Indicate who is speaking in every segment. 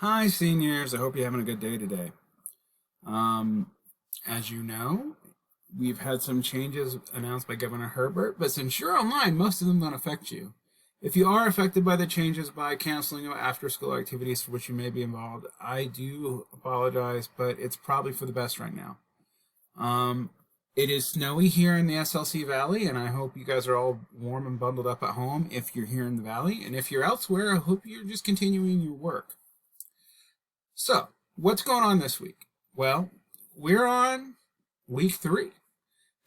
Speaker 1: Hi, seniors. I hope you're having a good day today. As you know, we've had some changes announced by Governor Herbert, but since you're online, most of them don't affect you. If you are affected by the changes by canceling of after-school activities for which you may be involved, I do apologize, but it's probably for the best right now. It is snowy here in the SLC Valley, and I hope you guys are all warm and bundled up at home if you're here in the Valley. And if you're elsewhere, I hope you're just continuing your work. So, what's going on this week? Well, we're on week 3.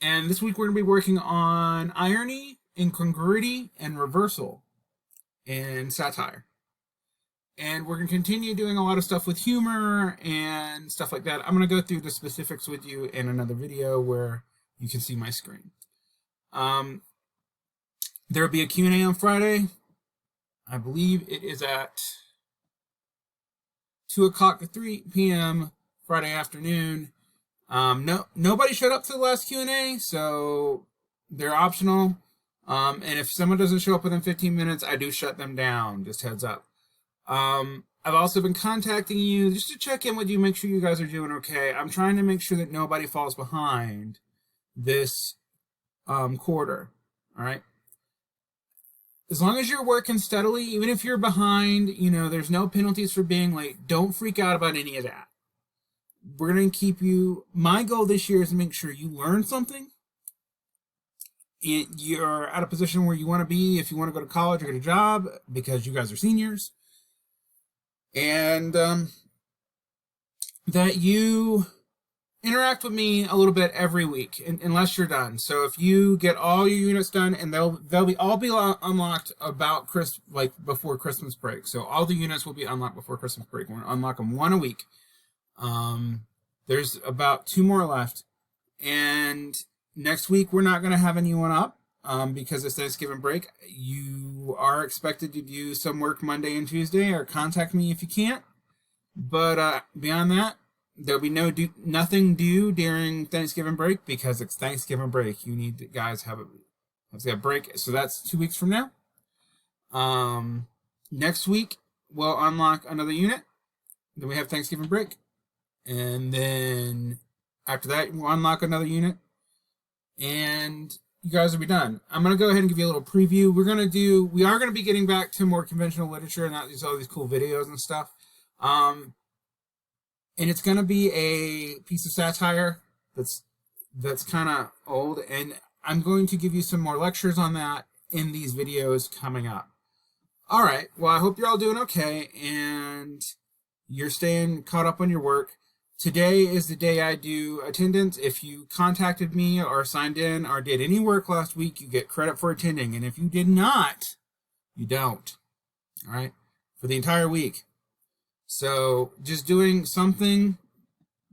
Speaker 1: And this week we're going to be working on irony, incongruity, and reversal in satire. And we're going to continue doing a lot of stuff with humor and stuff like that. I'm going to go through the specifics with you in another video where you can see my screen. There will be a Q&A on Friday. I believe it is at 2 o'clock to 3 p.m. Friday afternoon. Nobody showed up to the last Q&A, so they're optional. And if someone doesn't show up within 15 minutes, I do shut them down. Just heads up. I've also been contacting you just to check in with you, make sure you guys are doing okay. I'm trying to make sure that nobody falls behind this quarter. All right. As long as you're working steadily, even if you're behind, there's no penalties for being late. Don't freak out about any of that. We're going to keep you. My goal this year is to make sure you learn something. You're at a position where you want to be if you want to go to college or get a job because you guys are seniors. And that you interact with me a little bit every week, unless you're done. So if you get all your units done, and they'll all be unlocked about before Christmas break. So all the units will be unlocked before Christmas break. We're gonna unlock them one a week. There's about 2 more left, and next week we're not gonna have anyone up because it's Thanksgiving break. You are expected to do some work Monday and Tuesday, or contact me if you can't. But beyond that, there'll be nothing due during Thanksgiving break because it's Thanksgiving break. You need to, guys have a break. So that's 2 weeks from now. Next week we'll unlock another unit. Then we have Thanksgiving break, and then after that we'll unlock another unit, and you guys will be done. I'm gonna go ahead and give you a little preview. We are gonna be getting back to more conventional literature and not all these cool videos and stuff. And it's going to be a piece of satire that's kind of old, and I'm going to give you some more lectures on that in these videos coming up. All right, well, I hope you're all doing okay, and you're staying caught up on your work. Today is the day I do attendance. If you contacted me or signed in or did any work last week, you get credit for attending, and if you did not, you don't. All right, for the entire week. So just doing something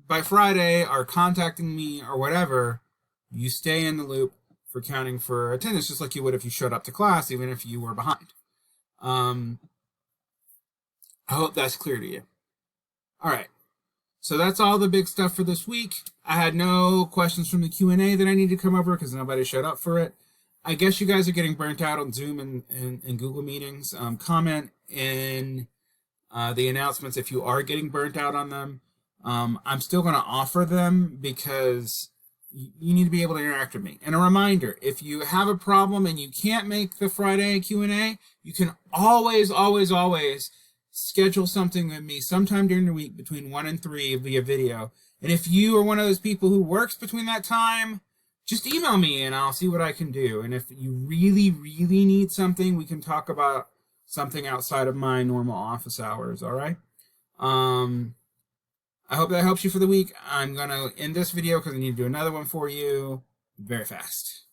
Speaker 1: by Friday or contacting me or whatever, you stay in the loop for counting for attendance, just like you would if you showed up to class, even if you were behind. I hope that's clear to you. All right. So that's all the big stuff for this week. I had no questions from the Q&A that I need to come over because nobody showed up for it. I guess you guys are getting burnt out on Zoom and Google meetings. Comment in the announcements if you are getting burnt out on them. I'm still going to offer them because you need to be able to interact with me. And a reminder, if you have a problem and you can't make the Friday Q&A, you can always schedule something with me sometime during the week between 1 and 3 via video. And if you are one of those people who works between that time, just email me and I'll see what I can do. And if you really need something, we can talk about something outside of my normal office hours, all right? I hope that helps you for the week. I'm going to end this video because I need to do another one for you very fast.